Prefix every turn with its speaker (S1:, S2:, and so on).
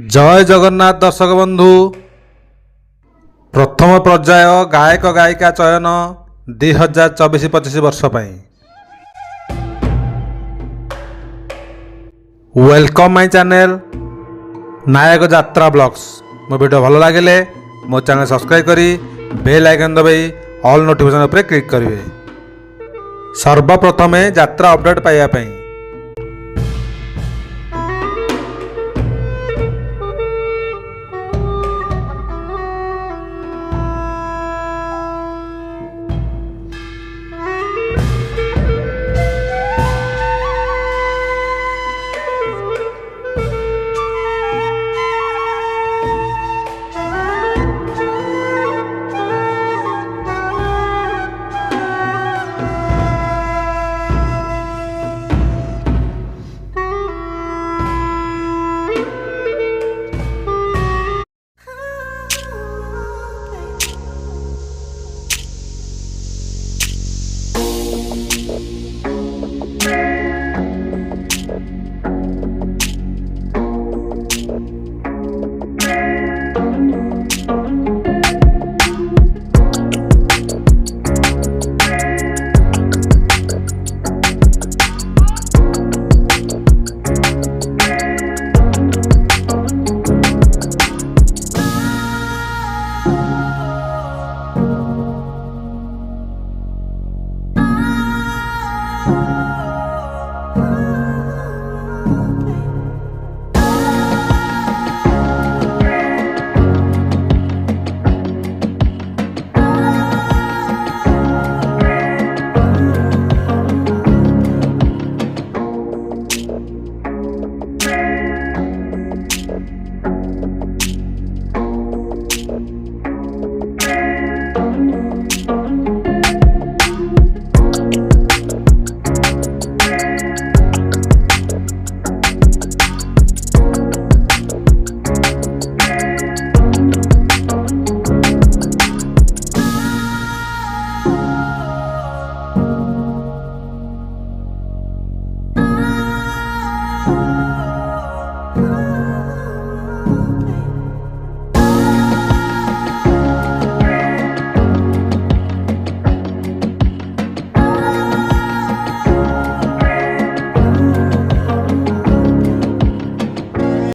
S1: जय जगन्नाथ दर्शक बंधु प्रथम पर्याय गायक गायिका चयन 2024-25 वर्ष पाई वेलकम माय चैनल नायक यात्रा ब्लॉग्स। मो वीडियो भल लगे मो चैनल सब्सक्राइब करी बेल आइकन दबाई ऑल नोटिफिकेशन पर क्लिक करेंगे सर्वप्रथमे यात्रा अपडेट पाइबा।